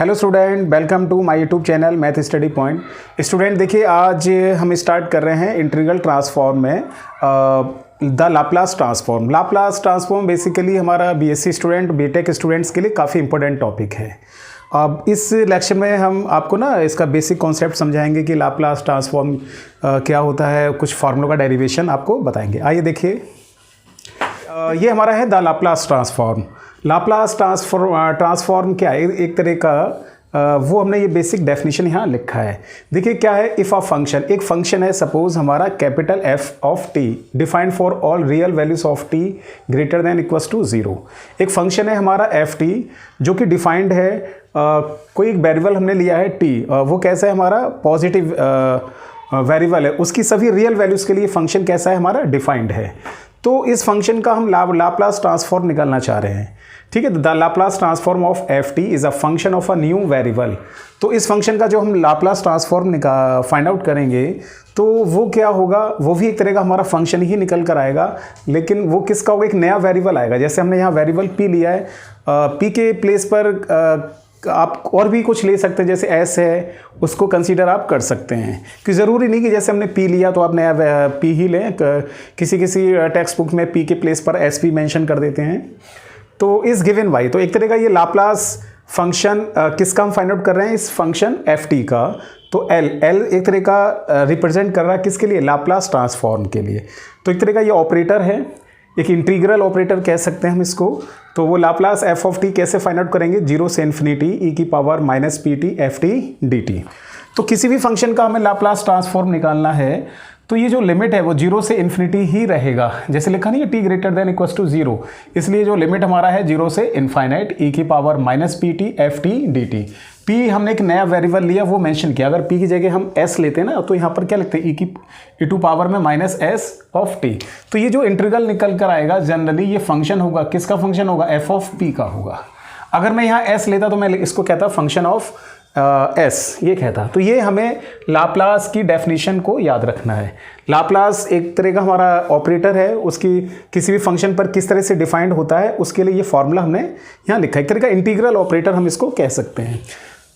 Hello student, welcome to my YouTube channel math study point. Student देखिए, आज हम start कर रहे हैं इंटीग्रल ट्रांसफॉर्म में the Laplace transform. Laplace transform basically हमारा बीएससी स्टूडेंट, बीटेक स्टूडेंट्स के लिए काफ़ी इंपॉर्टेंट टॉपिक है। अब इस लेक्चर में हम आपको ना इसका बेसिक कॉन्सेप्ट समझाएंगे कि लाप्लास ट्रांसफॉर्म क्या होता है, कुछ फार्मूलों का डेरिवेशन आपको बताएंगे। आइए देखिए, ये हमारा है the Laplace transform. Laplace transform क्या है, एक तरह का वो हमने ये बेसिक डेफिनेशन यहाँ लिखा है। देखिए क्या है, इफ़ अ फंक्शन, एक फंक्शन है सपोज हमारा capital F of t defined for all real values of t greater than equals to 0। एक फंक्शन है हमारा एफ टी जो कि डिफाइंड है, कोई एक वेरिएबल हमने लिया है टी, वो कैसा है हमारा पॉजिटिव वेरिएबल है, उसकी सभी रियल वैल्यूज़ के लिए फंक्शन कैसा है हमारा डिफाइंड है। तो इस फंक्शन का हम लाप्लास ट्रांसफॉर्म निकालना चाह रहे हैं। ठीक है, the Laplace transform of F T is a function of a new variable. तो इस फंक्शन का जो हम लाप्लास ट्रांसफॉर्म फाइंड आउट करेंगे तो वो क्या होगा, वो भी एक तरह का हमारा फंक्शन ही निकल कर आएगा, लेकिन वो किसका होगा, एक नया वेरिएबल आएगा। जैसे हमने यहाँ वेरिएबल पी लिया है, पी के प्लेस पर आप और भी कुछ ले सकते हैं, जैसे एस है उसको कंसीडर आप कर सकते हैं, कि ज़रूरी नहीं कि जैसे हमने पी लिया तो आप नया पी ही लें। किसी टेक्स्ट बुक में पी के प्लेस पर एस भी मेंशन कर देते हैं। तो इस गिवन वाई, तो एक तरह का ये लाप्लास फंक्शन किसका हम फाइंड आउट कर रहे हैं, इस फंक्शन एफ टी का। तो एल एक तरह का रिप्रेजेंट कर रहा है किसके लिए, लाप्लास ट्रांसफॉर्म के लिए। तो एक तरह का ये ऑपरेटर है, एक इंटीग्रल ऑपरेटर कह सकते हैं हम इसको। तो वो लाप्लास एफ ऑफ टी कैसे फाइंड आउट करेंगे, 0 से इन्फिनिटी ई की power minus p T F T D t. तो किसी भी फंक्शन का हमें लाप्लास ट्रांसफॉर्म निकालना है तो ये जो लिमिट है वो 0 से इन्फिनिटी ही रहेगा। जैसे लिखा नहीं है t greater than equals to 0, इसलिए जो लिमिट हमारा है 0 से इनफाइनाइट ई की power minus p T F T D T. P हमने एक नया वेरिएबल लिया, वो मेंशन किया। अगर पी की जगह हम एस लेते हैं ना, तो यहाँ पर क्या लिखते हैं, ई टू पावर में माइनस एस ऑफ टी। तो ये जो इंटीग्रल निकल कर आएगा जनरली ये फंक्शन होगा, किसका फंक्शन होगा, एफ ऑफ पी का होगा। अगर मैं यहाँ एस लेता तो मैं इसको कहता फंक्शन ऑफ एस, ये कहता। तो ये हमें लाप्लास की डेफिनेशन को याद रखना है। लाप्लास एक तरह का हमारा ऑपरेटर है, उसकी किसी भी फंक्शन पर किस तरह से डिफाइंड होता है उसके लिए ये फॉर्मूला हमने यहाँ लिखा है। एक तरह का इंटीग्रल ऑपरेटर हम इसको कह सकते हैं।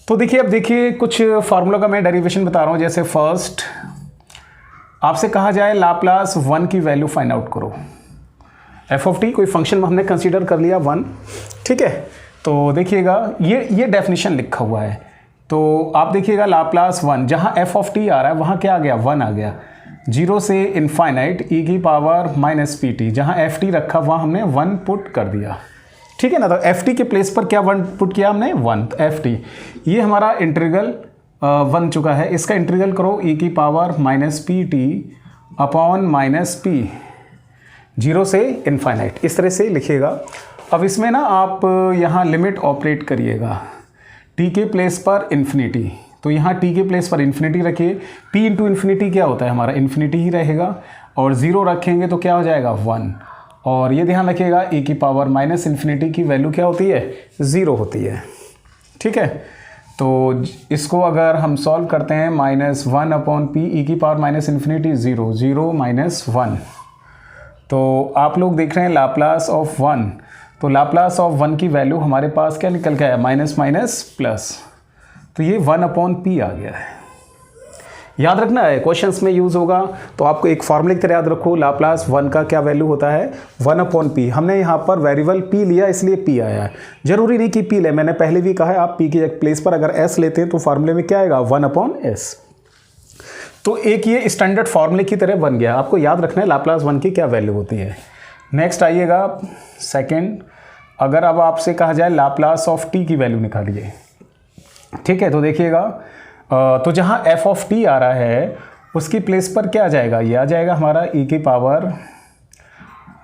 तो देखिए, अब देखिए कुछ फार्मूला का मैं डेरिवेशन बता रहा हूँ। जैसे फर्स्ट आपसे कहा जाए लाप्लास 1 की वैल्यू फाइंड आउट करो। एफ ऑफ टी कोई फंक्शन हमने कंसीडर कर लिया 1, ठीक है। तो देखिएगा ये डेफिनेशन लिखा हुआ है। तो आप देखिएगा लाप्लास 1, जहाँ एफ ऑफ टी आ रहा है वहाँ क्या आ गया, 1 आ गया। 0 से इनफाइनाइट ई की पावर माइनस पी टी, जहाँ एफ टी रखा वहाँ हमने 1 पुट कर दिया, ठीक है ना। तो एफ टी के प्लेस पर क्या 1 पुट किया हमने, 1। तो एफ टी ये हमारा इंटीग्रल बन चुका है। इसका इंटीग्रल करो ई की power minus p T upon minus P, 0 से इनफाइनाइट, इस तरह से लिखिएगा। अब इसमें ना आप यहाँ लिमिट ऑपरेट करिएगा, टी के प्लेस पर इन्फिनिटी। तो यहाँ टी के प्लेस पर इन्फिनिटी रखिए। पी इंटू इन्फिनिटी क्या होता है हमारा, इन्फिनिटी ही रहेगा। और 0 रखेंगे तो क्या हो जाएगा, 1। और ये ध्यान रखिएगा ई की पावर माइनस इन्फिनिटी की वैल्यू क्या होती है, 0 होती है, ठीक है। तो इसको अगर हम सॉल्व करते हैं, -1 अपॉन पी ई की पावर माइनस इन्फिनिटी 0, 0 माइनस 1। तो आप लोग देख रहे हैं लाप्लास ऑफ 1, तो लाप्लास ऑफ 1 की वैल्यू हमारे पास क्या निकल के आया, माइनस माइनस प्लस। तो ये 1 अपॉन पी आ गया है। याद रखना है, क्वेश्चंस में यूज़ होगा। तो आपको एक फॉर्मूले की तरह याद रखो, लाप्लास 1 का क्या वैल्यू होता है, 1 अपॉन पी। हमने यहाँ पर वेरिएबल पी लिया इसलिए पी आया है, जरूरी नहीं कि पी ले। मैंने पहले भी कहा है, आप पी के प्लेस पर अगर एस लेते हैं तो फार्मूले में क्या आएगा, 1 अपॉन एस। तो एक ये स्टैंडर्ड फार्मूले की तरह बन गया। आपको याद रखना है लाप्लास 1 की क्या वैल्यू होती है। नेक्स्ट आइएगा सेकेंड, अगर अब आपसे कहा जाए लाप्लास ऑफ टी की वैल्यू निकालिए, ठीक है। तो देखिएगा, तो जहाँ एफ ऑफ टी आ रहा है उसकी प्लेस पर क्या आ जाएगा, ये आ जाएगा हमारा ई की power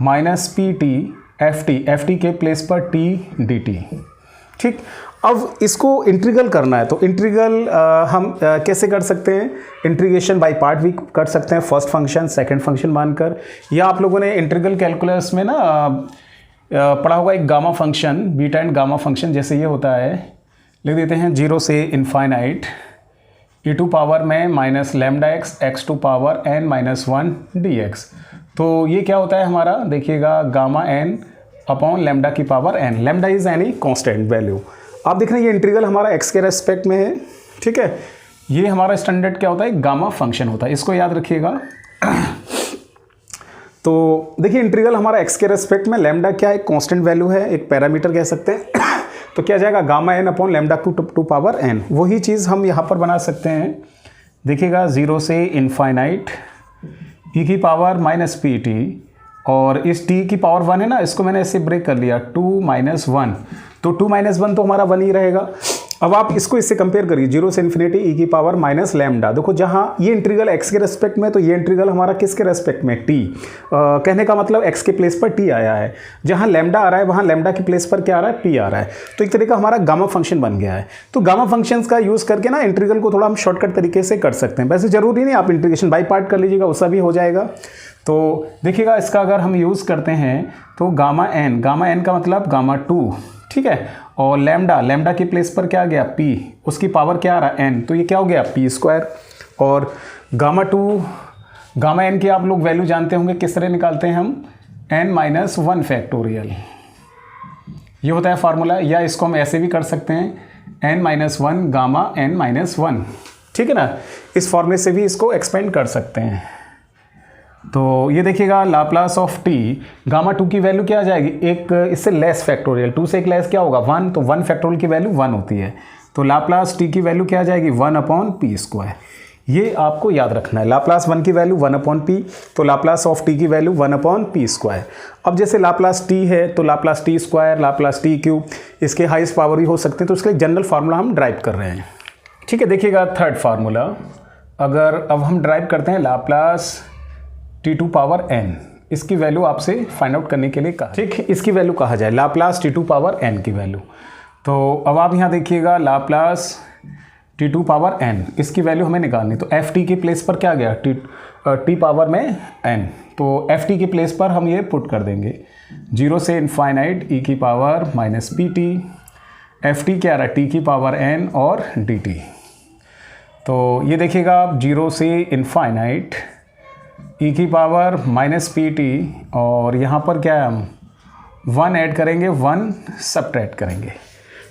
minus p T F T के प्लेस पर टी डी टी, ठीक। अब इसको इंटीग्रल करना है, तो इंटीग्रल हम कैसे कर सकते हैं, इंटीग्रेशन बाय पार्ट भी कर सकते हैं, फर्स्ट फंक्शन सेकंड फंक्शन मानकर। या आप लोगों ने इंटीग्रल कैलकुलस में ना पढ़ा होगा एक gamma function, beta and gamma function. जैसे ये होता है, लिख देते हैं 0 से इनफाइनाइट ई टू पावर में minus lambda x to power n minus 1 d x. तो ये क्या होता है हमारा, देखिएगा गामा n अपॉन लैम्डा की power n। Lambda is any constant value. आप देख रहे हैं ये इंटीग्रल हमारा एक्स के रेस्पेक्ट में है, ठीक है। ये हमारा स्टैंडर्ड क्या होता है, गामा फंक्शन होता है, इसको याद रखिएगा। तो देखिए इंटीग्रल हमारा एक्स के रेस्पेक्ट में, लैम्डा क्या है, कांस्टेंट वैल्यू है, एक पैरामीटर कह सकते हैं। तो क्या जाएगा, gamma n upon lambda to power n. वही चीज़ हम यहाँ पर बना सकते हैं, देखिएगा 0 से इनफाइनाइट ई की पावर माइनस पी टी, और इस t की पावर 1 है ना, इसको मैंने ऐसे ब्रेक कर लिया 2 - 1, तो 2 - 1 तो हमारा 1 ही रहेगा। अब आप इसको इससे कंपेयर करिए, 0 से इन्फिनिटी ई की पावर माइनस लैम्डा। देखो जहाँ ये इंटीग्रल x के रेस्पेक्ट में, तो ये इंटीग्रल हमारा किसके रेस्पेक्ट में, t। कहने का मतलब x के प्लेस पर t आया है, जहाँ लैम्डा आ रहा है वहाँ लैम्डा के प्लेस पर क्या आ रहा है, p आ रहा है। तो एक तरीका हमारा गामा फंक्शन बन गया है। तो गामा फंक्शंस का यूज़ करके ना इंटीग्रल को थोड़ा हम शॉर्टकट तरीके से कर सकते हैं। वैसे जरूरी नहीं आप इंटीग्रेशन बाई पार्ट कर लीजिएगा, उसका भी हो जाएगा। तो देखिएगा इसका अगर हम यूज़ करते हैं तो गामा एन का मतलब गामा 2, ठीक है, और लैम्डा के प्लेस पर क्या आ गया, p, उसकी पावर क्या आ रहा है, n, तो ये क्या हो गया, p²। और गामा एन की आप लोग वैल्यू जानते होंगे, किस तरह निकालते हैं हम, n - 1 फैक्टोरियल, ये होता है फार्मूला। या इसको हम ऐसे भी कर सकते हैं, n - 1 गामा n-1, ठीक है ना, इस फॉर्मूले से भी इसको एक्सपेंड कर सकते हैं। तो ये देखिएगा लाप्लास ऑफ टी, गामा 2 की वैल्यू क्या आ जाएगी, एक इससे लेस फैक्टोरियल, 2 से एक लेस क्या होगा, 1, तो 1 फैक्टोरियल की वैल्यू 1 होती है। तो लाप्लास टी की वैल्यू क्या आ जाएगी, 1/p²। ये आपको याद रखना है, लाप्लास 1 की वैल्यू 1/p, तो लाप्लास ऑफ टी की वैल्यू 1/p²। अब जैसे लाप्लास टी है तो लाप्लास t², लाप्लास t³, इसके हाईएस्ट पावर भी हो सकते हैं, तो इसके जनरल फार्मूला हम ड्राइव कर रहे हैं, ठीक है। देखिएगा थर्ड फार्मूला, अगर अब हम ड्राइव करते हैं लाप्लास t2 पावर n, इसकी वैल्यू आपसे फाइंड आउट करने के लिए कहा, ठीक, इसकी वैल्यू कहा जाए लाप्लास t2 पावर n की वैल्यू। तो अब आप यहाँ देखिएगा लाप्लास t2 पावर n, इसकी वैल्यू हमें निकालनी, तो ft की प्लेस पर क्या गया, t पावर में n, तो ft की प्लेस पर हम ये पुट कर देंगे, 0 से इनफाइनाइट e की पावर माइनस pt, ft क्या रहा है, t की पावर n और dt। तो ये देखिएगा आप 0 से इनफाइनाइट e की पावर माइनस pt, और यहाँ पर क्या है, हम 1 ऐड करेंगे, 1 सब्ट्रैक्ट करेंगे,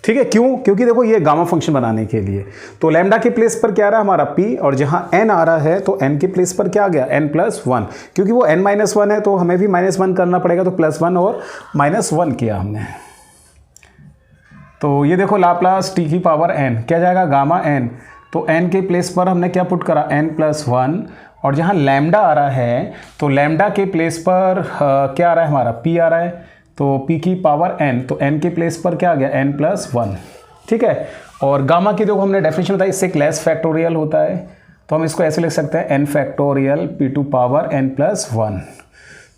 ठीक है। क्यों, क्योंकि देखो ये गामा फंक्शन बनाने के लिए, तो लैम्डा के प्लेस पर क्या आ रहा है हमारा p, और जहाँ n आ रहा है तो n के प्लेस पर क्या आ गया, n+1, क्योंकि वो n-1 है तो हमें भी -1 करना पड़ेगा, तो +1 और -1 किया हमने। तो ये देखो लाप्लास t की पावर n क्या जाएगा, गामा n, तो n के प्लेस पर हमने क्या पुट करा, n+1, और जहाँ लैम्डा आ रहा है तो लैम्डा के प्लेस पर क्या आ रहा है हमारा, p आ रहा है, तो p की पावर n, तो n के प्लेस पर क्या आ गया, n+1, ठीक है। और गामा की देखो हमने डेफिनेशन बताई, इससे क्लास फैक्टोरियल होता है, तो हम इसको ऐसे लिख सकते हैं n factorial p2 power n+1।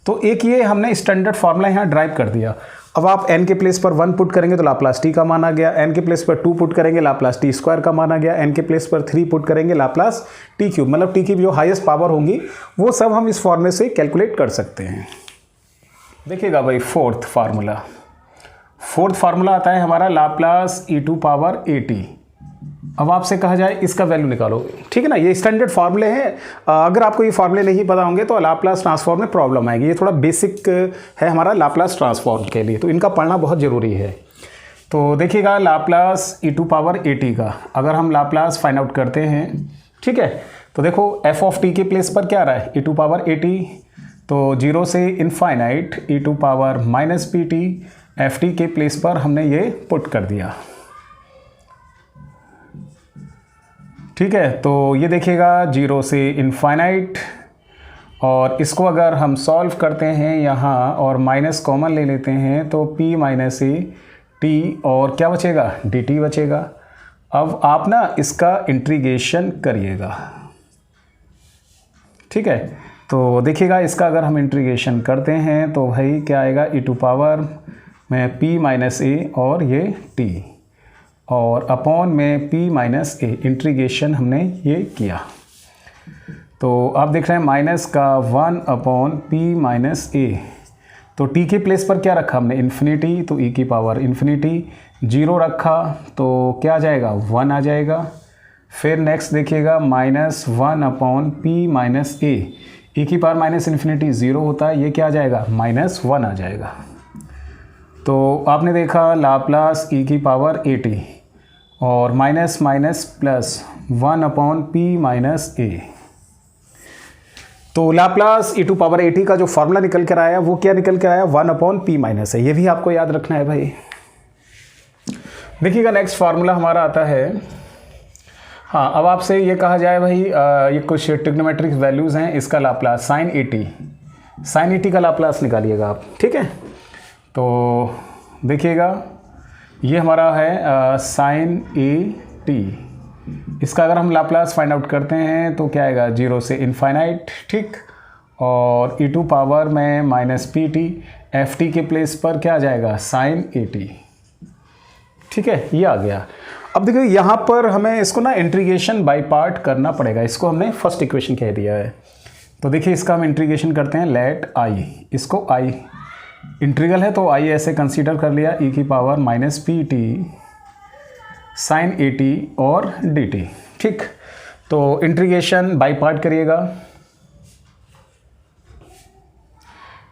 तो एक ये हमने स्टैंडर्ड फार्मूला यहाँ ड्राइव कर दिया। अब आप n के प्लेस पर 1 पुट करेंगे तो लाप्लास t का मान आ गया, n के प्लेस पर 2 पुट करेंगे लाप्लास t² का मान आ गया, n के प्लेस पर 3 पुट करेंगे लाप्लास t³, मतलब t की जो हाईएस्ट पावर होंगी वो सब हम इस फॉर्मूले से कैलकुलेट कर सकते हैं। देखिएगा भाई फोर्थ फार्मूला आता है हमारा लाप्लास e2 पावर at। अब आपसे कहा जाए इसका वैल्यू निकालो, ठीक है ना, ये स्टैंडर्ड फार्मूले हैं। अगर आपको ये फार्मूले नहीं पता होंगे तो लाप्लास ट्रांसफॉर्म में प्रॉब्लम आएगी। ये थोड़ा बेसिक है हमारा लाप्लास ट्रांसफॉर्म के लिए, तो इनका पढ़ना बहुत ज़रूरी है। तो देखिएगा लाप्लास e2 पावर at का अगर हम लाप्लास फाइंड आउट करते हैं, ठीक है, तो देखो f ऑफ t के प्लेस पर क्या आ रहा है, e2 पावर at, तो 0 से infinite e2 power minus pt, ft के प्लेस पर हमने ये पुट कर दिया, ठीक है। तो ये देखिएगा 0 से इनफाइनाइट, और इसको अगर हम सॉल्व करते हैं यहाँ और माइनस कॉमन ले लेते हैं तो p माइनस a t, और क्या बचेगा, dt बचेगा। अब आप ना इसका इंटीग्रेशन करिएगा, ठीक है। तो देखिएगा इसका अगर हम इंटीग्रेशन करते हैं तो भाई क्या आएगा, e2 पावर में p माइनस a और ये t, और अपॉन में p माइनस a, इंटीग्रेशन हमने ये किया। तो आप देख रहे हैं माइनस का 1/p माइनस a, तो t के प्लेस पर क्या रखा हमने, इन्फिनिटी, तो e की पावर इन्फिनिटी, 0 रखा तो क्या आ जाएगा, 1 आ जाएगा। फिर नेक्स्ट देखिएगा -1/p माइनस a, e की पावर माइनस इन्फिनिटी 0 होता है, ये क्या आ जाएगा, -1 आ जाएगा। तो आपने देखा लाप्लास e की पावर at और minus minus plus 1/p minus a। तो Laplace e to power at का जो फॉर्मूला निकल कर आया वो क्या निकल कर आया, 1/p माइनस है। ये भी आपको याद रखना है भाई। देखिएगा नेक्स्ट फार्मूला हमारा आता है, हाँ अब आपसे ये कहा जाए भाई ये कुछ ट्रिग्नोमेट्रिक वैल्यूज़ हैं, इसका लाप्लास साइन 80 का लाप्लास निकालिएगा आप, ठीक है। तो देखिएगा ये हमारा है साइन 80, इसका अगर हम लाप्लास फाइंड आउट करते हैं तो क्या आएगा, 0 से इनफाइनाइट, ठीक। और e टू पावर में माइनस pt, ft के प्लेस पर क्या आ जाएगा, साइन 80, ठीक है, ये आ गया। अब देखो यहाँ पर हमें इसको ना इंटीग्रेशन बाय पार्ट करना पड़ेगा, इसको हमने फर्स्ट इक्वेशन कह दिया है। तो देखिए इसका हम इंटीग्रेशन करते हैं, लेट आई, इसको आई इंटीग्रल है तो आई ऐसे कंसीडर कर लिया, e की power minus p t sine 80 और डी टी, ठीक। तो इंटीग्रेशन बाय पार्ट करिएगा,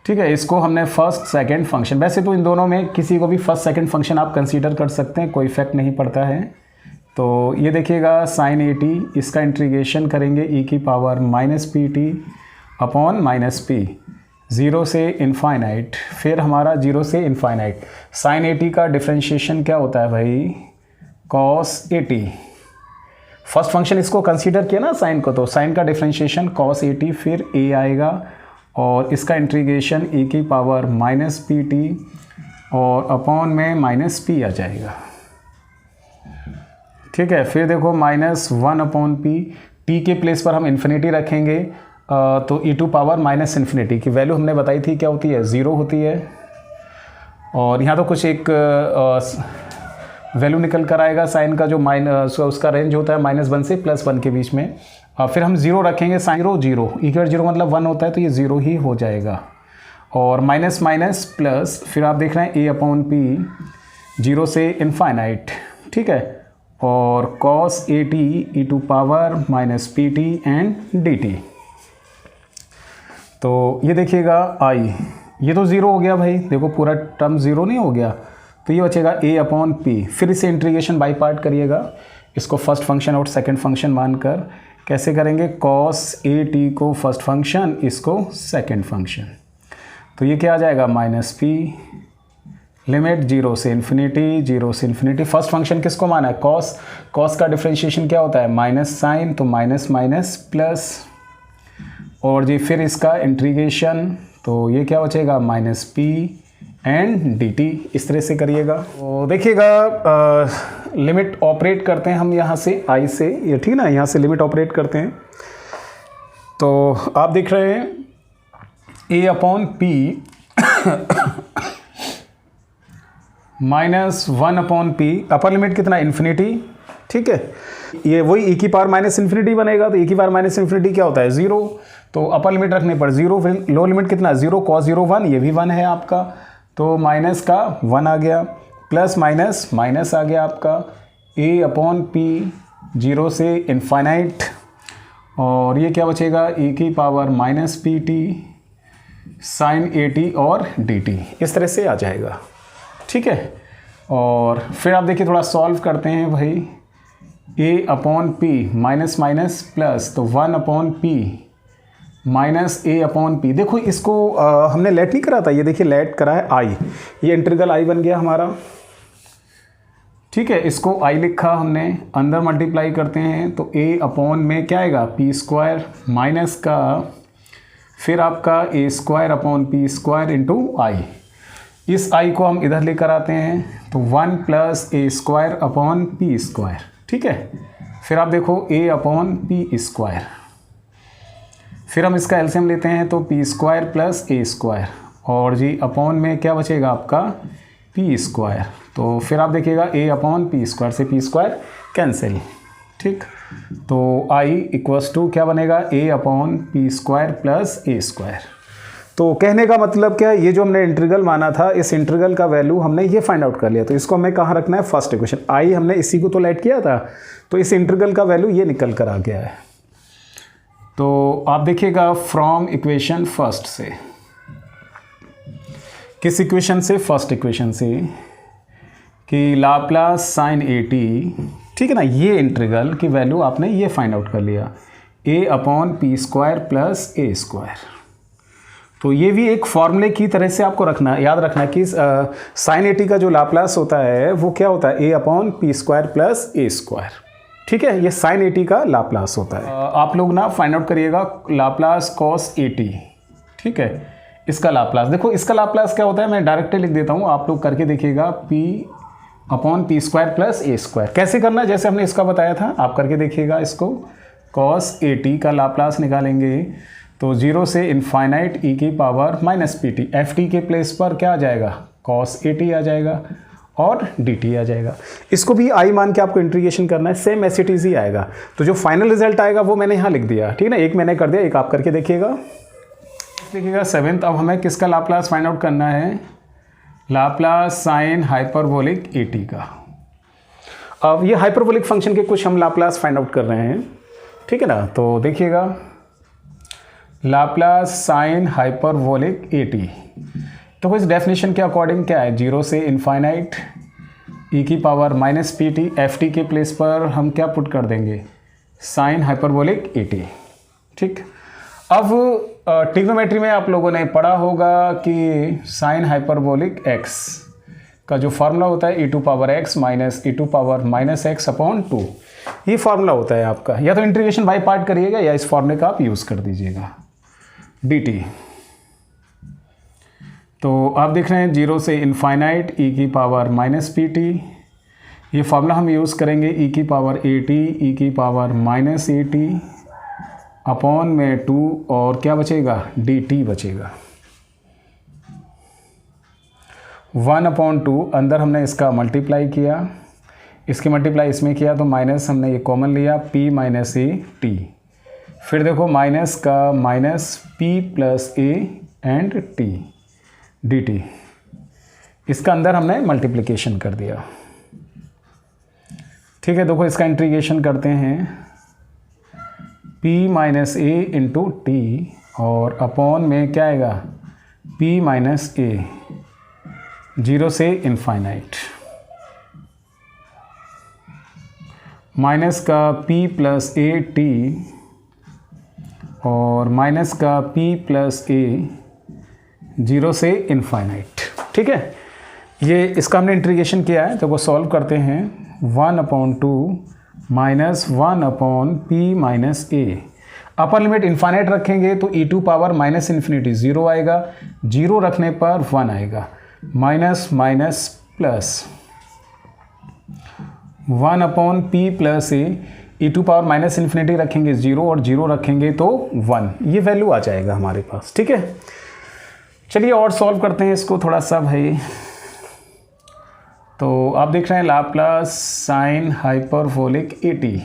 ठीक है। इसको हमने फर्स्ट सेकंड फंक्शन, वैसे तो इन दोनों में किसी को भी फर्स्ट सेकंड फंक्शन आप कंसीडर कर सकते हैं, कोई इफेक्ट नहीं पड़ता है। तो ये देखिएगा साइन 80, इसका इंटीग्रेशन करेंगे e की power minus p T upon minus P, 0 से इनफाइनाइट, फिर हमारा 0 से इनफाइनाइट। साइन 80 का डिफ्रेंशिएशन क्या होता है भाई, कॉस 80। फर्स्ट फंक्शन इसको कंसीडर किया ना साइन को, तो साइन का डिफ्रेंशिएशन कॉस 80, फिर a आएगा और इसका इंटीग्रेशन e की पावर माइनस पी टी और अपॉन में माइनस पी आ जाएगा, ठीक है। फिर देखो माइनस 1/p, t के प्लेस पर हम इन्फिनिटी रखेंगे, तो e to power minus infinity की वैल्यू हमने बताई थी क्या होती है, 0 होती है। और यहाँ तो कुछ एक वैल्यू निकल कर आएगा साइन का, जो उसका रेंज होता है -1 से +1 के बीच में। फिर हम 0 रखेंगे, साइन 0 इक्वल 0 मतलब 1 होता है, तो ये 0 ही हो जाएगा। और माइनस माइनस प्लस, फिर आप देख रहे हैं a/p 0 से इनफाइनाइट, ठीक है। और cos 80 e to power minus p t and d t. तो ये देखिएगा आई, ये तो 0 हो गया भाई, देखो पूरा टर्म 0 नहीं हो गया, तो ये बचेगा a/p। फिर इसे इंटीग्रेशन बाय पार्ट करिएगा, इसको फर्स्ट फंक्शन और सेकंड फंक्शन मानकर। कैसे करेंगे, कॉस at को फर्स्ट फंक्शन, इसको सेकंड फंक्शन। तो ये क्या आ जाएगा, माइनस पी, लिमिट 0 से इन्फिनिटी, 0 से इन्फिनिटी। फर्स्ट फंक्शन किसको माना है, कॉस का डिफरेंशिएशन क्या होता है, माइनस साइन, तो माइनस माइनस प्लस, और जी फिर इसका इंटीग्रेशन, तो ये क्या बचेगा, minus P and d T. इस तरह से करिएगा। तो देखिएगा लिमिट ऑपरेट करते हैं हम यहाँ से आई से, ये ठीक ना, यहाँ से लिमिट ऑपरेट करते हैं। तो आप देख रहे हैं a/p -1/p, अपर लिमिट कितना, इन्फिनिटी, ठीक है। ये वही e की पावर माइनस इन्फिनिटी बनेगा, तो e की पावर माइनस इन्फिनिटी क्या होता है, 0, तो अपर लिमिट रखने पर 0, फिर लो लिमिट कितना, 0 cos 0 1, ये भी 1 है आपका, तो माइनस का 1 आ गया, प्लस माइनस माइनस आ गया आपका, a/p 0 से इनफाइनाइट, और ये क्या बचेगा, e की power minus p t sine 80 और dt। इस तरह से आ जाएगा, ठीक है। और फिर आप देखिए थोड़ा सॉल्व करते हैं भाई, a/p माइनस माइनस प्लस, तो 1/p माइनस a/p। देखो इसको हमने लेट नहीं करा था, ये देखिए लेट करा है i, ये इंटीग्रल i बन गया हमारा, ठीक है। इसको i लिखा हमने, अंदर मल्टीप्लाई करते हैं तो a/, में क्या आएगा, p² माइनस का, फिर आपका a²/p² इंटू i। इस i को हम इधर लेकर आते हैं, तो 1 + a²/p², ठीक है। फिर आप देखो a/p², फिर हम इसका एलसीएम लेते हैं, तो p² + a², और जी अपॉन में क्या बचेगा आपका, p²। तो फिर आप देखिएगा a/p² से p² कैंसिल, ठीक। तो i = क्या बनेगा, a/p² + a²। तो कहने का मतलब क्या, ये जो हमने इंटीग्रल माना था, इस इंटीग्रल का वैल्यू हमने ये फाइंड आउट कर लिया, तो इसको हमें कहाँ रखना है, फर्स्ट इक्वेशन। i हमने इसी को तो लेट किया था, तो इस इंटीग्रल का वैल्यू ये निकल कर आ गया है। तो आप देखिएगा फ्रॉम इक्वेशन फर्स्ट से, किस इक्वेशन से? फर्स्ट इक्वेशन से कि लाप्लास साइन ए टी, ठीक है ना, ये इंटीग्रल की वैल्यू आपने ये फाइंड आउट कर लिया, a upon p square plus a square. तो ये भी एक फॉर्मूले की तरह से आपको रखना, याद रखना कि साइन ए टी का जो लाप्लास होता है वो क्या होता है? a upon p square plus a square, ठीक है, ये साइन ए टी का लाप्लास होता है। आप लोग ना फाइंड आउट करिएगा लाप्लास कॉस ए टी, ठीक है, इसका लाप्लास। देखो इसका लाप्लास क्या होता है, मैं डायरेक्टली लिख देता हूँ, आप लोग करके देखिएगा, p upon p square plus a square. कैसे करना है? जैसे हमने इसका बताया था, आप करके देखिएगा इसको। कॉस ए टी का लाप्लास निकालेंगे तो 0 से इनफाइनाइट ई की power minus p T, F T के प्लेस पर क्या आ जाएगा? कॉस ए टी आ जाएगा और डी टी आ जाएगा। इसको भी आई मान के आपको इंटीग्रेशन करना है, same S it is he आएगा। तो जो फाइनल रिजल्ट आएगा वो मैंने यहाँ लिख दिया, ठीक है ना, एक मैंने कर दिया, एक आप करके देखिएगा। देखिएगा 7th, अब हमें किसका लाप्लास फाइंड आउट करना है? Laplace sine hyperbolic a t का। अब ये हाइपरबोलिक फंक्शन के कुछ हम लाप्लास फाइंड आउट कर रहे हैं, ठीक है ना। तो देखिएगा Laplace sine hyperbolic a T, तो इस डेफिनेशन के अकॉर्डिंग क्या है? 0 से इनफाइनाइट ई की power minus p T, F T के प्लेस पर हम क्या पुट कर देंगे? साइन हाइपरबोलिक ए टी, ठीक। अब ट्रिग्नोमेट्री में आप लोगों ने पढ़ा होगा कि साइन हाइपरबोलिक एक्स का जो फार्मूला होता है e to power x minus e to power minus x upon 2, ये फार्मूला होता है आपका। या तो इंटीग्रेशन बाय पार्ट करिएगा या इस फार्मूले का आप यूज़ कर दीजिएगा, dt। तो आप देख रहे हैं 0 से इनफाइनाइट e की पावर माइनस पी टी, ये फार्मूला हम यूज़ करेंगे e की पावर ए टी, ई की power minus A T upon में 2, और क्या बचेगा? dt बचेगा। 1/2 अंदर हमने इसका मल्टीप्लाई किया, इसकी मल्टीप्लाई इसमें किया तो माइनस हमने ये कॉमन लिया, p माइनस ए टी। फिर देखो माइनस का minus p plus A and t dt, इसका अंदर हमने मल्टीप्लिकेशन कर दिया, ठीक है। देखो इसका इंटीग्रेशन करते हैं, p माइनस ए इंटू टी, और अपॉन में क्या आएगा? p माइनस ए, 0 से इनफाइनाइट, माइनस का p प्लस ए टी और माइनस का p प्लस ए, 0 से इनफाइनाइट, ठीक है। ये इसका हमने इंटीग्रेशन किया है, तो वो सॉल्व करते हैं। 1/2 minus 1/p minus a, upper limit infinite रखेंगे तो e to power minus infinity 0 आएगा, 0 रखने पर 1 आएगा, minus minus plus 1/p plus a, e to power minus infinity रखेंगे 0 और 0 रखेंगे तो 1, ये वैल्यू आ जाएगा हमारे पास, ठीक है। चलिए और सॉल्व करते हैं इसको थोड़ा सा भाई। तो आप देख रहे हैं Laplace sine hyperbolic a T,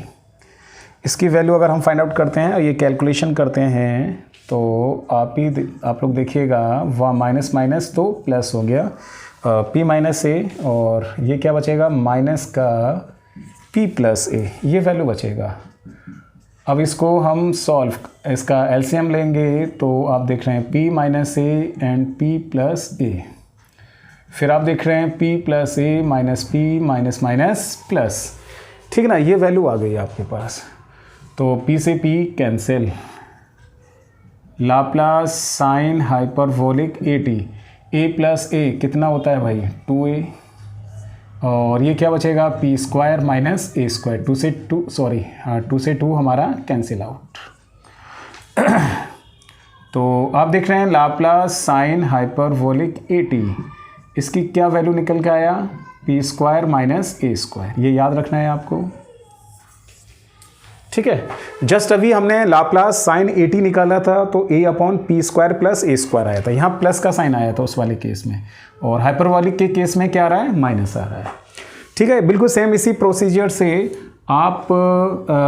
इसकी वैल्यू अगर हम फाइंड आउट करते हैं और ये कैलकुलेशन करते हैं तो आप लोग देखिएगा, वह माइनस माइनस तो प्लस हो गया, p माइनस ए, और ये क्या बचेगा? माइनस का p प्लस ए, ये वैल्यू बचेगा। अब इसको हम सॉल्व, इसका एलसीएम लेंगे तो आप देख रहे हैं p minus a and p plus a, फिर आप देख रहे हैं p plus a minus p minus minus plus, ठीक है ना, ये वैल्यू आ गई आपके पास। तो p से p cancel, Laplace sine hyperbolic a t, a plus a कितना होता है भाई? 2a, और ये क्या बचेगा? p square minus a square, 2 से 2 हमारा कैंसिल आउट। तो आप देख रहे हैं Laplace sine hyperbolic a T, इसकी क्या वैल्यू निकल के आया? p square minus a square, ये याद रखना है आपको, ठीक है। जस्ट अभी हमने लाप्लास साइन ए टी निकाला था तो a upon p square plus a square आया था, यहाँ प्लस का साइन आया था उस वाले केस में, और हाइपरबोलिक के केस में क्या आ रहा है? माइनस आ रहा है, ठीक है। बिल्कुल सेम इसी प्रोसीजर से आप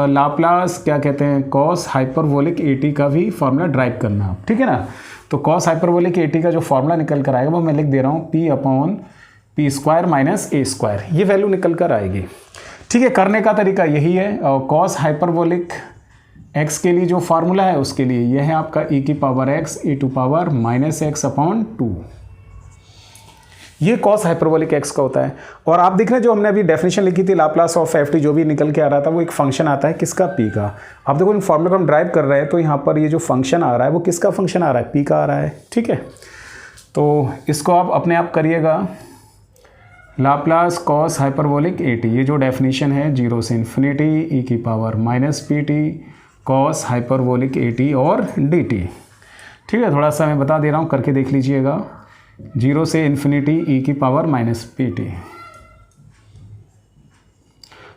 लाप्लास क्या कहते हैं, कॉस हाइपरबोलिक ए टी का भी फॉर्मूला ड्राइव करना आप, ठीक है ना। तो कॉस हाइपरबोलिक ए टी का जो फॉर्मूला निकल कर आएगा वो मैं लिख दे रहा हूँ, p upon p square minus a square, ये वैल्यू निकल कर आएगी, ठीक है। करने का तरीका यही है, और कॉस हाइपरबोलिक x के लिए जो फार्मूला है उसके लिए यह है आपका e की power x e to power minus x upon 2, ये कॉस हाइपरबोलिक एक्स का होता है। और आप देख रहे हैं जो हमने अभी डेफिनेशन लिखी थी लाप्लास ऑफ एफ टी, जो भी निकल के आ रहा था वो एक फंक्शन आता है किसका, पी का। आप देखो इन फॉर्मूला को हम ड्राइव कर रहे हैं तो यहाँ पर ये जो फंक्शन आ रहा है वो किसका फंक्शन आ रहा है, पी का आ रहा है। ठीक है, तो इसको आप अपने आप करिएगा, Laplace cos hyperbolic a T, ये जो डेफिनेशन है 0 से इन्फिनिटी ई की power minus p t cos hyperbolic a T और डी टी। ठीक है, थोड़ा सा मैं बता दे रहा हूँ, करके देख लीजिएगा। 0 से इन्फिनिटी ई की power minus p t,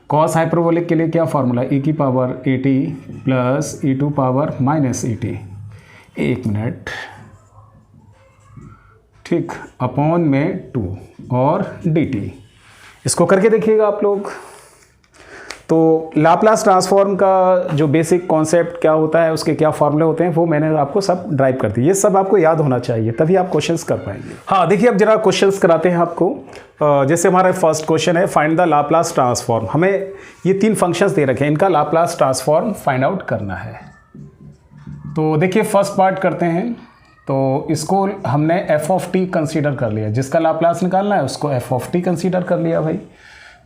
cos hyperbolic के लिए क्या फार्मूला, ई की power a t plus e to power minus e t, 1 minute, ठीक, अपॉन में 2 और डी टी। इसको करके देखिएगा आप लोग। तो लाप्लास ट्रांसफॉर्म का जो बेसिक कॉन्सेप्ट क्या होता है, उसके क्या फार्मूले होते हैं, वो मैंने आपको सब ड्राइव कर दिए। ये सब आपको याद होना चाहिए, तभी आप क्वेश्चंस कर पाएंगे। हाँ देखिए, अब जरा क्वेश्चंस कराते हैं आपको। जैसे हमारा फर्स्ट क्वेश्चन है, फाइंड द लाप्लास ट्रांसफॉर्म। हमें ये 3 फंक्शंस दे रखे हैं, इनका लाप्लास ट्रांसफॉर्म फाइंड आउट करना है। तो देखिए फर्स्ट पार्ट करते हैं। तो इसको हमने एफ ऑफ टी कंसीडर कर लिया, जिसका लाप्लास निकालना है उसको एफ ऑफ टी कंसीडर कर लिया भाई।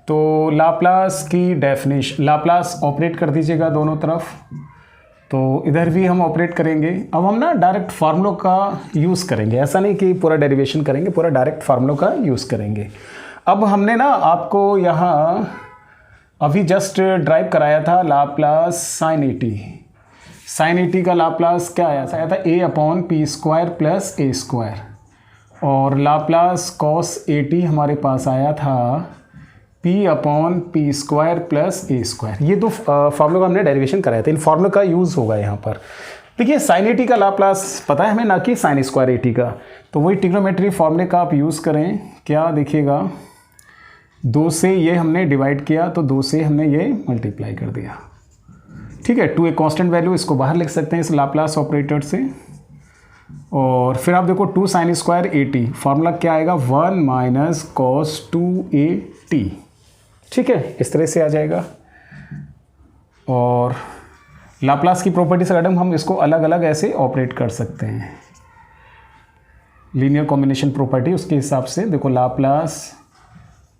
तो लाप्लास की डेफिनेशन, लाप्लास ऑपरेट कर दीजिएगा दोनों तरफ। तो इधर भी हम ऑपरेट करेंगे। अब हम ना डायरेक्ट फार्मूलों का यूज़ करेंगे, ऐसा नहीं कि पूरा डेरिवेशन करेंगे, पूरा डायरेक्ट फार्मूलों का यूज़ करेंगे। अब हमने ना आपको यहाँ अभी जस्ट ड्राइव कराया था Laplace sine a t. Sine a t का लाप्लास क्या आया था a upon p square plus a square. और लाप्लास कॉस ए टी हमारे पास आया था p upon p square plus a square. ये दो फार्मूला का हमने डेरिवेशन कराया था, इन फार्मूला का यूज़ होगा यहाँ पर। देखिए साइन ए टी का लाप्लास पता है हमें, ना कि साइन स्क्वायर ए टी का। तो वही ट्रिग्नोमेट्री फार्मूले का आप यूज़ करें। क्या देखिएगा, 2 से ये हमने डिवाइड किया तो 2 से हमने ये मल्टीप्लाई कर दिया। ठीक है, 2 एक कांस्टेंट वैल्यू, इसको बाहर लिख सकते हैं इस लाप्लास ऑपरेटर से। और फिर आप देखो 2 sine square A T, formula क्या आएगा, 1 माइनस कॉस 2 ए टी। ठीक है, इस तरह से आ जाएगा। और लाप्लास की प्रॉपर्टी से हम इसको अलग अलग ऐसे ऑपरेट कर सकते हैं, लीनियर कॉम्बिनेशन प्रॉपर्टी, उसके हिसाब से देखो लाप्लास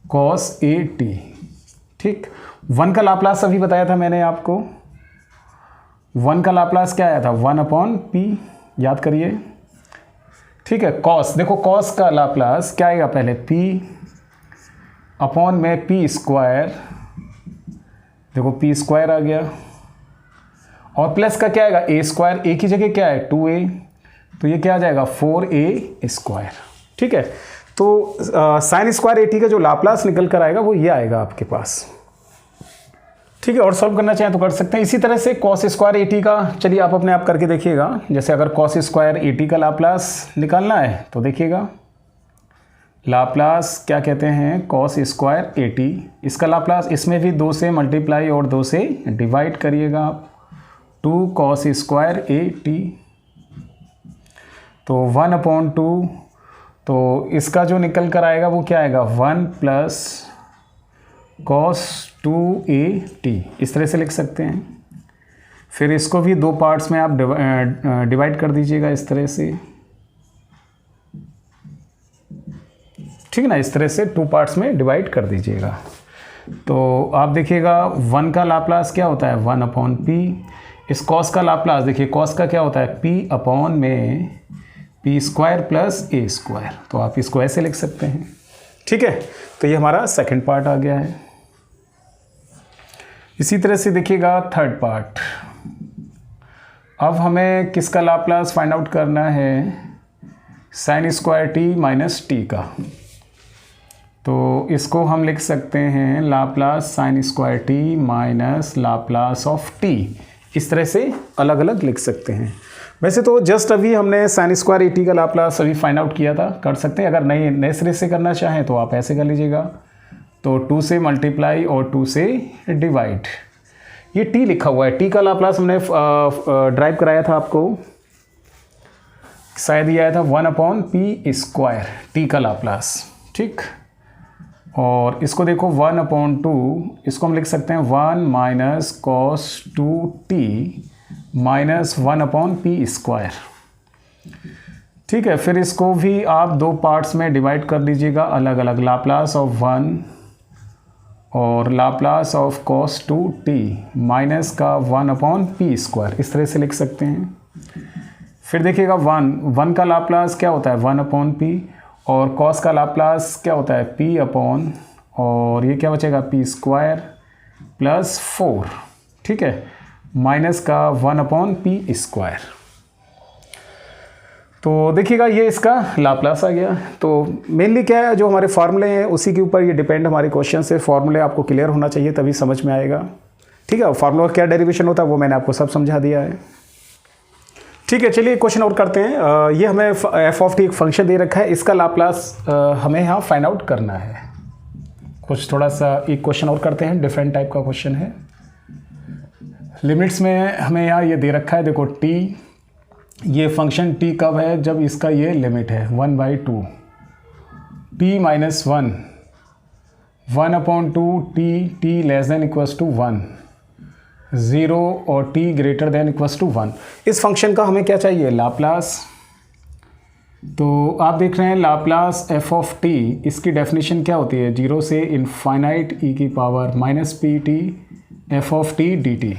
कॉस ए टी। ठीक, 1 का लाप्लास अभी बताया था मैंने आपको। 1 का लाप्लास क्या आया था, 1 अपॉन पी, याद करिए। ठीक है, कॉस, देखो कॉस का लाप्लास क्या आएगा, पहले पी अपॉन में पी स्क्वायर, देखो पी स्क्वायर आ गया, और प्लस का क्या आएगा, ए स्क्वायर, ए की जगह क्या है 2a, तो ये क्या आ जाएगा 4a स्क्वायर। ठीक है, तो साइन स्क्वायर ए टी का जो लाप्लास निकल कर आएगा वो ये आएगा आपके पास। ठीक है, और सॉल्व करना चाहें तो कर सकते हैं। इसी तरह से कॉस स्क्वायर ए टी का, चलिए आप अपने आप करके देखिएगा। जैसे अगर कॉस स्क्वायर ए टी का लाप्लास निकालना है तो देखिएगा, लाप्लास क्या कहते हैं, कॉस स्क्वायर ए टी, इसका लाप्लास इसमें भी 2 से मल्टीप्लाई और 2 से डिवाइड करिएगा आप, 2 कॉस स्क्वायर ए टी, तो 1 अपॉन 2, तो इसका जो निकल कर आएगा वो क्या आएगा, 1 प्लस कॉस 2a t, इस तरह से लिख सकते हैं। फिर इसको भी 2 पार्ट्स में आप डिवाइड कर दीजिएगा इस तरह से। ठीक है ना, इस तरह से 2 पार्ट्स में डिवाइड कर दीजिएगा। तो आप देखिएगा 1 का लाप्लास क्या होता है, 1 अपॉन पी। इस कॉस का लाप्लास देखिए, कॉस का क्या होता है, पी अपॉन में P square plus a square, तो आप इसको ऐसे लिख सकते हैं। ठीक है, तो ये हमारा सेकंड पार्ट आ गया है। इसी तरह से देखिएगा थर्ड पार्ट। अब हमें किसका लाप्लास फाइंड आउट करना है, sine square T minus T का। तो इसको हम लिख सकते हैं Laplace sine square T minus Laplace of T, इस तरह से अलग अलग लिख सकते हैं। वैसे तो जस्ट अभी हमने साइन स्क्वायर ए टी का लाप्लास अभी फाइंड आउट किया था, कर सकते हैं। अगर नए सिरे से करना चाहें तो आप ऐसे कर लीजिएगा, तो 2 से मल्टीप्लाई और 2 से डिवाइड। ये टी लिखा हुआ है, टी का लाप्लास हमने ड्राइव कराया था आपको, शायद ये आया था 1 अपॉन पी स्क्वायर, टी का लाप्लास। ठीक, और इसको देखो 1 अपॉन 2, इसको हम लिख सकते हैं 1 minus cos 2t minus 1 upon p square. ठीक है, फिर इसको भी आप दो पार्ट्स में डिवाइड कर लीजिएगा अलग अलग, लाप्लास ऑफ 1 और Laplace of cos 2t minus का 1/p², इस तरह से लिख सकते हैं। फिर देखिएगा 1 का लाप्लास क्या होता है 1/p, और cos का लाप्लास क्या होता है p/, और ये क्या बचेगा p² + 4, ठीक है, माइनस का 1/p²। तो देखिएगा ये इसका लाप्लास आ गया। तो मेनली क्या है, जो हमारे फार्मूले हैं उसी के ऊपर ये डिपेंड हमारे क्वेश्चन से, फार्मूले आपको क्लियर होना चाहिए तभी समझ में आएगा। ठीक है, फार्मूला क्या डेरिवेशन होता है वो मैंने आपको सब समझा दिया है। ठीक है, चलिए क्वेश्चन और करते हैं। ये हमें f ऑफ टी एक फंक्शन दे रखा है, इसका लाप्लास हमें यहाँ फाइंड आउट करना है। कुछ थोड़ा सा एक क्वेश्चन और करते हैं, डिफरेंट टाइप का क्वेश्चन है। लिमिट्स में हमें यहाँ ये दे रखा है, देखो t, ये फंक्शन t कब है, जब इसका ये लिमिट है 1/2, t - 1, 1/2 t less than equals to 1, 0 और t greater than equals to 1। इस फंक्शन का हमें क्या चाहिए लाप्लास। तो आप देख रहे हैं लाप्लास f ऑफ t, इसकी डेफिनेशन क्या होती है 0 से इनफाइनाइट e की power -pt f of t dt।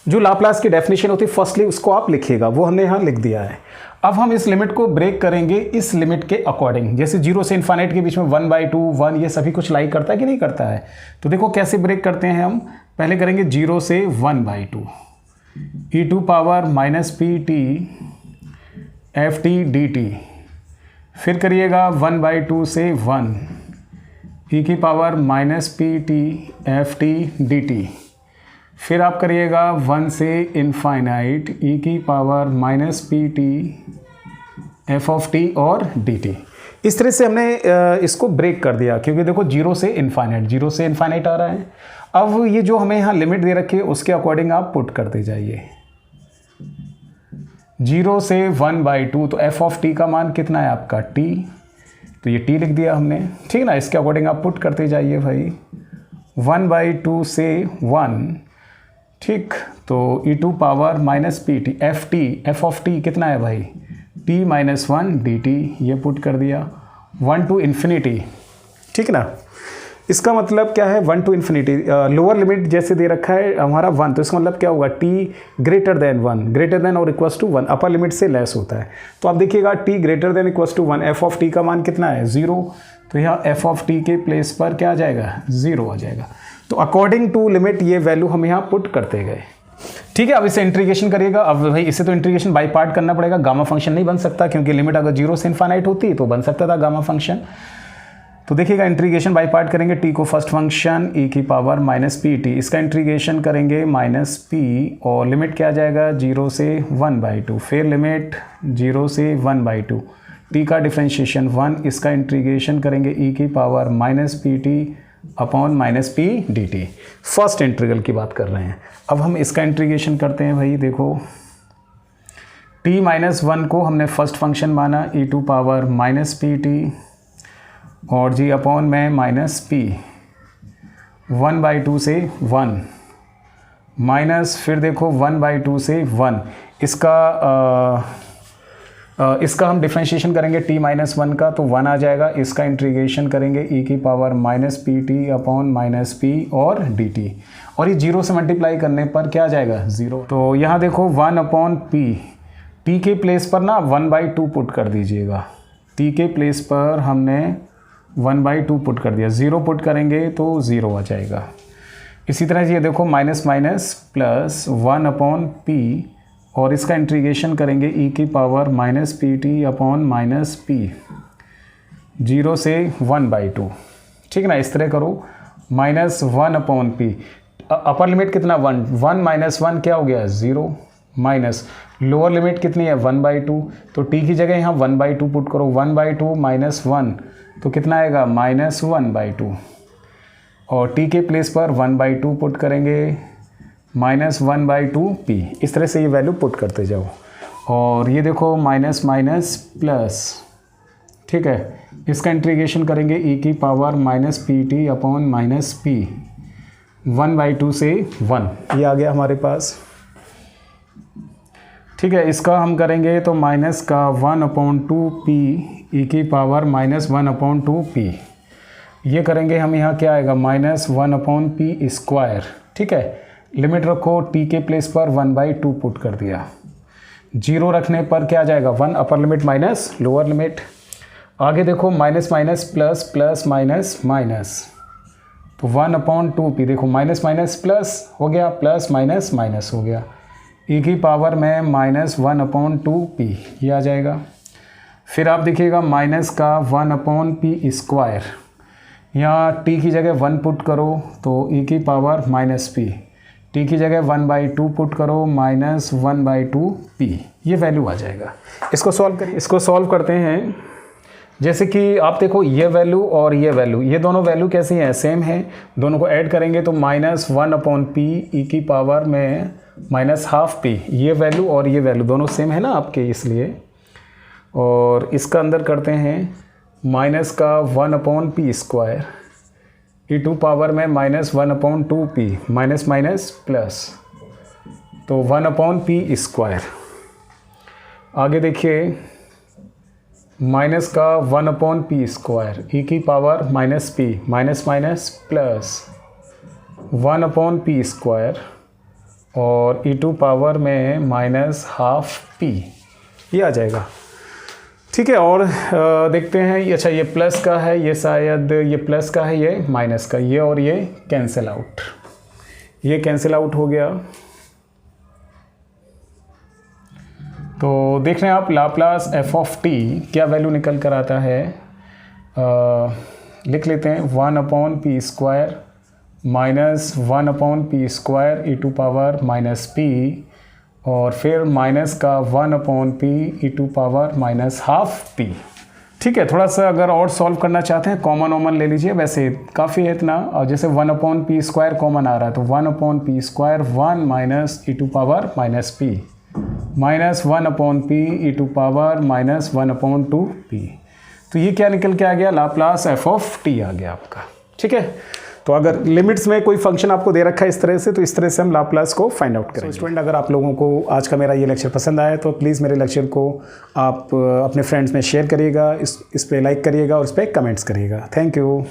जो लाप्लास की डेफिनेशन होती है फर्स्टली उसको आप लिखिएगा, वो हमने यहाँ लिख दिया है। अब हम इस लिमिट को ब्रेक करेंगे इस लिमिट के अकॉर्डिंग, जैसे 0 से इनफाइनाइट के बीच में 1/2 1 ये सभी कुछ लाइक करता है कि नहीं करता है। तो देखो कैसे ब्रेक करते हैं हम, पहले करेंगे 0 से 1/2 e to power -pt ft dt, फिर करिएगा 1/2 से 1 e की पावर -pt ft dt, फिर आप करिएगा 1 से इनफाइनाइट e की power -pt f of t और dt। इस तरह से हमने इसको ब्रेक कर दिया, क्योंकि देखो 0 से इनफाइनाइट आ रहा है। अब ये जो हमें यहाँ लिमिट दे रखी है उसके अकॉर्डिंग आप पुट करते जाइए। 0 से 1/2, तो f ऑफ t का मान कितना है आपका t, तो ये t लिख दिया हमने, ठीक ना। इसके अकॉर्डिंग आप पुट करते जाइए भाई, 1/2 से 1, ठीक, तो e to power -pt f of t कितना है भाई t - 1 dt, ये पुट कर दिया 1 टू इन्फिनिटी, ठीक ना। इसका मतलब क्या है 1 टू इन्फिनिटी, लोअर लिमिट जैसे दे रखा है हमारा 1, तो इसका मतलब क्या होगा t greater than 1, greater than और इक्वल्स टू 1, अपर लिमिट से लेस होता है। तो आप देखिएगा t greater than equals to 1, f of t का मान कितना है 0, तो यहाँ f ऑफ t के प्लेस पर क्या आ जाएगा 0 आ जाएगा। तो अकॉर्डिंग टू लिमिट ये वैल्यू हम यहाँ पुट करते गए, ठीक है। अब इसे इंटीग्रेशन करिएगा। अब भाई इसे तो इंटीग्रेशन बाई पार्ट करना पड़ेगा, गामा फंक्शन नहीं बन सकता, क्योंकि लिमिट अगर 0 से इनफाइनाइट होती तो बन सकता था गामा फंक्शन। तो देखिएगा इंटीग्रेशन बाई पार्ट करेंगे, t को फर्स्ट फंक्शन e की पावर -pt, इसका इंटीग्रेशन करेंगे -p, और लिमिट क्या आ जाएगा 0 से 1/2, फिर लिमिट 0 से 1/2, t का डिफ्रेंशिएशन 1, इसका इंटीग्रेशन करेंगे e की power -pt upon -p dt। First integral की बात कर रहे हैं। अब हम इसका इंटीग्रेशन करते हैं भाई, देखो t - 1 को हमने फर्स्ट फंक्शन माना e टू पावर -pt और g अपॉन में -p, 1/2 से 1 माइनस, फिर देखो 1/2 से 1, इसका हम डिफ्रेंशिएशन करेंगे t - 1 का, तो 1 आ जाएगा। इसका इंटीग्रेशन करेंगे e की पावर -pt अपॉन -p और dt, और ये 0 से मल्टीप्लाई करने पर क्या आ जाएगा 0। तो यहाँ देखो 1/p, t के प्लेस पर ना 1/2 पुट कर दीजिएगा, t के प्लेस पर हमने 1/2 पुट कर दिया, 0 पुट करेंगे तो 0 आ जाएगा। इसी तरह ये देखो माइनस प्लस 1/p, और इसका इंटीग्रेशन करेंगे e की पावर -pt अपॉन -p, 0 से 1/2, ठीक है ना। इस तरह करो, -1/p, अपर लिमिट कितना 1, 1 - 1 क्या हो गया 0, माइनस लोअर लिमिट कितनी है 1/2, तो t की जगह यहाँ 1/2 पुट करो, 1/2 - 1 तो कितना आएगा -1/2, और t के प्लेस पर 1/2 पुट करेंगे, -1/2p। इस तरह से ये वैल्यू पुट करते जाओ, और ये देखो माइनस प्लस, ठीक है, इसका इंटीग्रेशन करेंगे e की पावर -pt अपॉन -p, 1/2 से 1, ये आ गया हमारे पास। ठीक है, इसका हम करेंगे तो माइनस का 1/2 पी ई की पावर -1/2 पी, ये करेंगे हम, यहाँ क्या आएगा -1/p स्क्वायर। ठीक है, लिमिट रखो, टी के प्लेस पर 1/2 पुट कर दिया, 0 रखने पर क्या आ जाएगा 1 upper limit minus lower limit. आगे देखो minus minus plus plus minus minus, तो 1/2 पी, देखो माइनस माइनस प्लस हो गया, प्लस माइनस माइनस हो गया, ई की पावर में -1/2 पी, ये आ जाएगा। फिर आप देखिएगा माइनस का 1/p स्क्वायर, यहाँ टी की जगह 1 पुट करो तो ई की पावर -p, टी की जगह 1/2 पुट करो -1/2 पी, ये वैल्यू आ जाएगा। इसको सॉल्व करिए, इसको सॉल्व करते हैं। जैसे कि आप देखो ये वैल्यू और ये वैल्यू, ये दोनों वैल्यू कैसी हैं, सेम है, दोनों को ऐड करेंगे तो -1/p ई की पावर में -12 p, ये वैल्यू और ये वैल्यू दोनों सेम है ना आपके, इसलिए। और इसका अंदर करते हैं माइनस का 1/p square e to power में -1/2 p, माइनस माइनस प्लस, तो 1/p स्क्वायर। आगे देखिए माइनस का 1/p स्क्वायर ई की power -p, minus minus plus 1/p square और ई टू पावर में -12 p, ये आ जाएगा। ठीक है, और देखते हैं, अच्छा ये प्लस का है, ये शायद ये प्लस का है, ये माइनस का, ये और ये कैंसिल आउट, ये कैंसिल आउट हो गया। तो देख रहे हैं आप लाप्लास एफ ऑफ टी क्या वैल्यू निकल कर आता है, लिख लेते हैं 1/p square -1/p square e to power -p, और फिर माइनस का 1/p e to power -12p। ठीक है, थोड़ा सा अगर और सॉल्व करना चाहते हैं कॉमन ले लीजिए, वैसे काफ़ी है इतना। और जैसे 1/p स्क्वायर कॉमन आ रहा है तो 1/p square 1 minus e to power -p, -1/p e to power -1/2p, तो ये क्या निकल के आ गया, लाप्लास एफ ऑफ टी आ गया आपका। ठीक है, तो अगर लिमिट्स में कोई फंक्शन आपको दे रखा है इस तरह से, तो इस तरह से हम लाप्लास को फाइंड आउट करेंगे। स्टूडेंट, अगर आप लोगों को आज का मेरा ये लेक्चर पसंद आया तो प्लीज़ मेरे लेक्चर को आप अपने फ्रेंड्स में शेयर करिएगा, इस पर लाइक करिएगा और इस पर कमेंट्स करिएगा। Thank you.